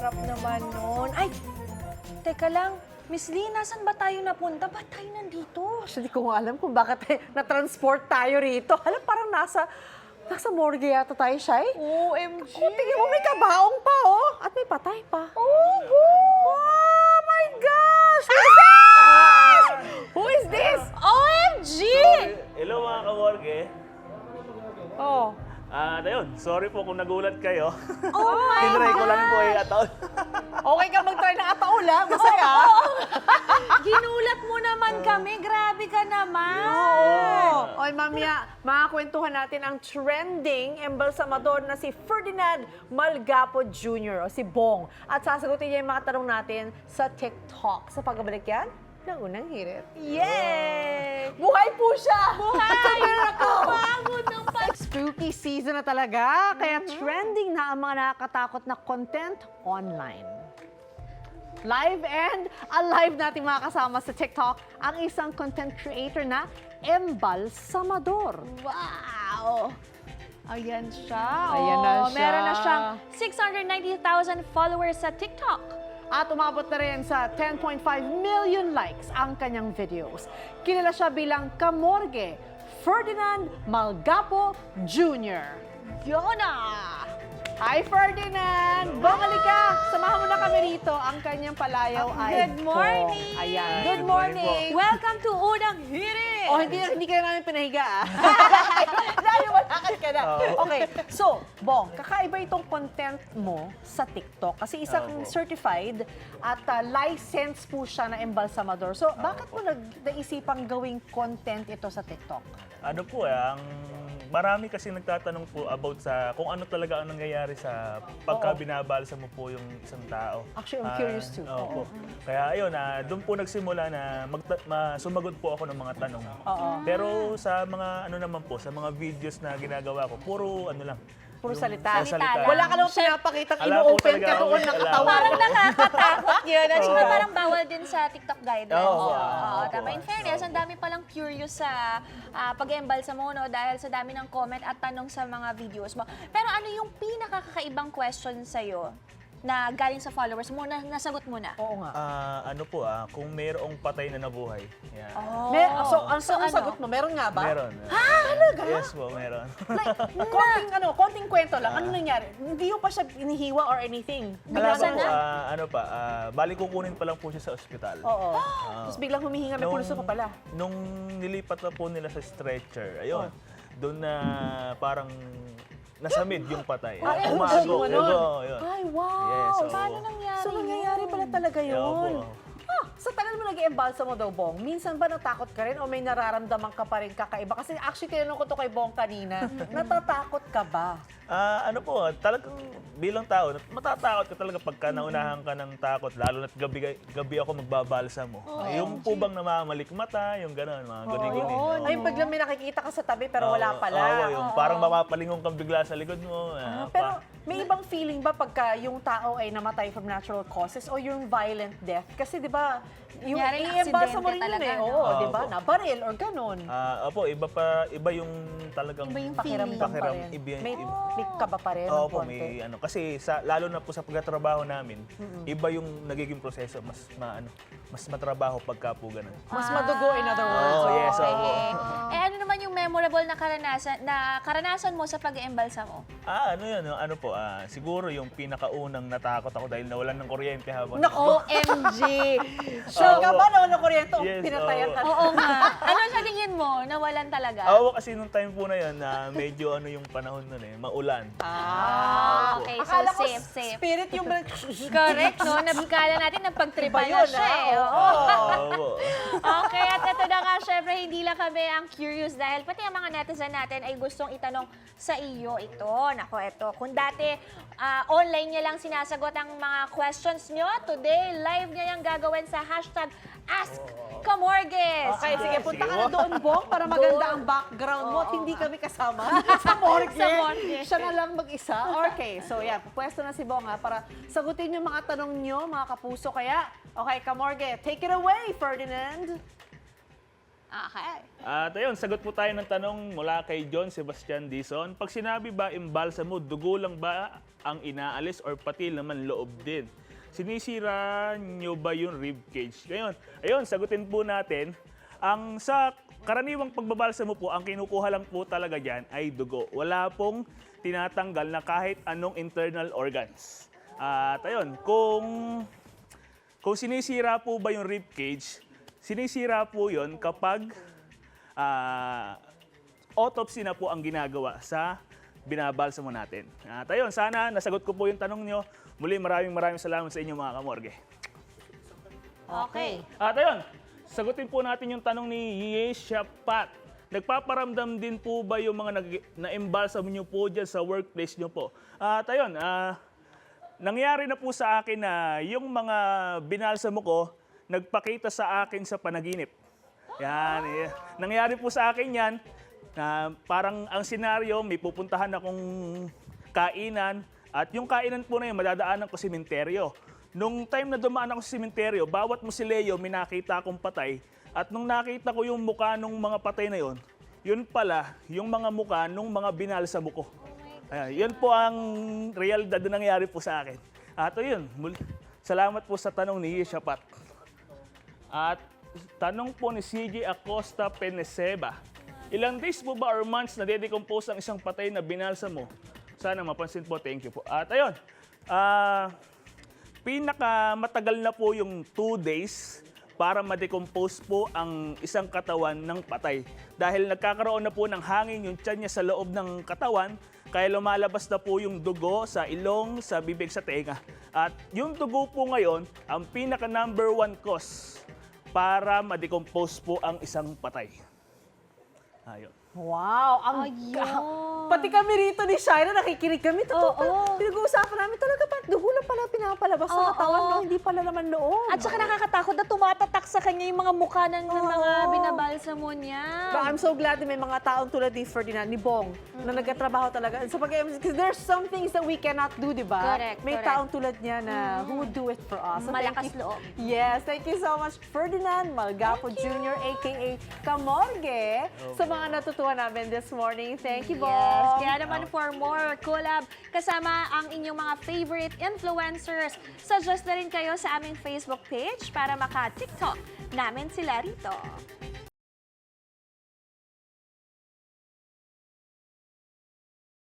sarap naman nun. Ay, teka lang. Miss Lee, nasan ba tayo napunta? Ba't tayo nandito? Hindi ko nga alam kung bakit na-transport tayo rito. Alam, parang nasa morgue yata tayo, Shai. OMG! Kung tingin mo, may kabaong pa, oh. At may patay pa. Oh my gosh! Who is this? OMG! Hello mga ka-worke. Oh. Ayun, sorry po kung nagulat kayo. Oh my Tinry ko lang po ataon. Okay ka mag-try ng ataula. Masaya. Ginulat mo naman kami. Grabe ka naman. Oo. Oy, mamaya, makakwentuhan natin ang trending embalsamador na si Ferdinand Malgapo Jr. o si Bong. At sasagutin niya yung mga tanong natin sa TikTok. Sa pagbabalik yan ng unang hirit. Yay! Buhay po siya! Buhay! Pagod ng Spooky season na talaga, kaya trending na ang mga nakakatakot na content online. Live and alive natin mga kasama sa TikTok ang isang content creator na embalsamador. Wow! Ayan siya. Ayan na siya. Meron na siyang 690,000 followers sa TikTok. At umabot na rin sa 10.5 million likes ang kanyang videos. Kilala siya bilang Kamorge Ferdinand Malgapo Jr. Yona! Hi, Ferdinand! Bumalik ka! Samahan mo na kami rito. Ang kanyang palayaw ay Good morning! Bong. Ayan. Good Good morning morning! Welcome to Unang Hirit! Oh, hindi ka namin pinahiga, ah. Dahil malakas ka na. Okay, so, Bong, kakaiba itong content mo sa TikTok kasi isang Opo. certified at licensed po siya na embalsamador. So, bakit mo naisipang gawing content ito sa TikTok? Ano po ang marami kasi nagtatanong po about sa kung ano talaga ang nangyayari sa pagka binabalsa mo po yung isang tao. Actually, I'm curious too. Opo. Kaya ayun, doon po nagsimula na sumagot po ako ng mga tanong. Oo. Pero sa mga ano naman po, sa mga videos na ginagawa ko, puro ano lang. Puro yung salita. salita. Wala ka lang pinapakita, Wala po ino-open talaga ka ako. doon, Wala. nakatawa. Parang nakakatakot yun. At saka Oo. parang bawal din sa TikTok guidelines. Oo. Oo, Opo. tama. In fairness, ang dami palang curious sa pag-embalsa mo, no? Dahil sa dami ng comment at tanong sa mga videos mo. Pero ano yung pinakakakaibang question sa'yo na galing sa followers mo na nasagot mo na? Oo nga. Ano po, kung mayroong patay na nabuhay. Yan. Oh. Ang So, anong ano? sagot mo? Meron nga ba? Meron. Talaga? Yes po, meron. Like, konting kwento lang. Ano nangyari? Hindi mo pa siya inihiwa or anything. Alam Bigla mo, na? ano pa, bali kukunin pa lang po siya sa ospital. Oo. Tapos biglang humihinga, may pulso pa pala. Nung nilipat na po nila sa stretcher, ayun, doon na parang nasamid yung patay. Ay, Umago, ganun. yun. Ay, wow! Yes, oo. Paano nangyari So, nangyayari pala talaga Opo. yun. Sa tagal mo nag-embalsa mo daw, Bong, minsan ba natakot ka rin o may nararamdaman ka pa rin kakaiba? Kasi actually, tinanong ko to kay Bong kanina. Natatakot ka ba? Ano po, talagang bilang tao, matatakot ka talaga pagka naunahan ka ng takot, lalo na't gabi ako magbabalsa mo. Yung po bang namamalik mata, yung gano'n, mga guni-guni. Ay, biglang may nakikita ka sa tabi pero wala pala. yung parang mapapalingon kang bigla sa likod mo. Pero may ibang feeling ba pagka yung tao ay namatay from natural causes o yung violent death? Kasi di ba, yung Kunyari, i-embalsa mo rin aksidente yun eh. talaga, Oo, no? di ba? Opo. Nabaril or ganun. Opo, iba yung talagang Iba yung Pakiramdam pa rin. May kaba pa rin. ng Opo, konti. may ano kasi lalo na po sa pagtatrabaho namin, iba yung nagiging proseso, mas matrabaho pagka po ganun. Mas madugo, in other words. Oh, yes, Okay. opo. Ano naman yung memorable na karanasan mo sa pag-embalsa mo? Ano yun, ano po, siguro yung pinakaunang natakot ako dahil nawalan ng kuryente habang OMG! Sure ka Opo. ba na kuryente o Yes, pinatayan ka? Oo nga. Ano sa tingin mo? Nawalan talaga? Oo, kasi nung time po na yun, medyo ano yung panahon nun Ah, maulan. Okay. So, Akala ko safe. spirit yung... Correct, no? Nabikala natin, napagtripan Iba na yun, siya eh. ah. Oo. Oo. Okay, at ito na nga, syempre, hindi lang kami ang curious dahil pati ang mga netizen natin ay gustong itanong sa iyo ito. Nako, ito. Kung dati, online niya lang sinasagot ang mga questions nyo, today, live niya yung gagawin sa hashtag AskKamorges. Okay, sige, punta Sige ka na po. doon, Bong, para maganda ang background mo at hindi kami kasama sa morgue. Sa morgue. Siya na lang mag-isa. Okay, so yeah, pupwesto na si Bong para sagutin yung mga tanong nyo, mga kapuso. Kaya, okay, Kamorge, take it away, Ferdinand. Okay. At ayun, sagot po tayo ng tanong mula kay John Sebastian Dizon. Pag sinabi ba imbalsa mo, dugo lang ba ang inaalis or pati naman loob din? Sinisira nyo ba yung rib cage? Ngayon, ayun, sagutin po natin. Ang sa karaniwang pagbabalsamo po, ang kinukuha lang po talaga dyan ay dugo. Wala pong tinatanggal na kahit anong internal organs. At ayun, kung sinisira po ba yung rib cage, sinisira po yon kapag autopsy na po ang ginagawa sa binabalsamo natin. At ayun, sana nasagot ko po yung tanong nyo. Muli, maraming salamat sa inyo mga kamorge. Okay. At ayun, sagutin po natin yung tanong ni Yesha Pat. Nagpaparamdam din po ba yung mga na-embalsam nyo po dyan sa workplace nyo po? At ayun, nangyari na po sa akin na yung mga binalsamo ko, nagpakita sa akin sa panaginip. Yan, nangyari po sa akin yan, na parang ang senaryo, may pupuntahan akong kainan, at yung kainan po na yun, madadaanan ko sementeryo. Nung time na dumaan ako sa sementeryo, bawat musileo, may nakita akong patay. At nung nakita ko yung mukha ng mga patay na yun, yun pala, yung mga mukha ng mga binalsamo ko. Ayan, yun po ang realidad na nangyari po sa akin. At yun, salamat po sa tanong ni Yesha Pat. At tanong po ni CJ Acosta Peneseba. Ilang days po ba or months na de-decompose ang isang patay na binalsamo? Sana mapansin po, thank you po. At ayun, pinakamatagal na po yung 2 days para ma-decompose po ang isang katawan ng patay. Dahil nagkakaroon na po ng hangin yung tiyan niya sa loob ng katawan, kaya lumalabas na po yung dugo sa ilong, sa bibig, sa tenga. At yung dugo po ngayon, ang pinaka number 1 cause para ma-decompose po ang isang patay. Ayun. Wow! Ayun. Pati kami rito ni Shaira, nakikinig kami. Totoo Oo. pala. Pinag-uusapan namin talaga, parang dugo lang pala pinapalabas sa Oo. katawan, no? Hindi pala naman loob. At saka nakakatakot na tumatatak sa kanya yung mga mukha ng mga binabalsamo niya. But I'm so glad na may mga taong tulad ni Ferdinand, ni Bong, na nagkatrabaho talaga. So, because there's some things that we cannot do, di ba? Correct, May correct. taong tulad niya na who would do it for us. So, Malakas thank you. loob. Yes, thank you so much, Ferdinand Malgapo Jr., a.k.a. Kamorge, sa mga natutuwa namin this morning. Thank you, Bong. Yes, kaya naman for more collab kasama ang inyong mga favorite influencers, suggest na rin kayo sa aming Facebook page para maka-TikTok namin sila rito.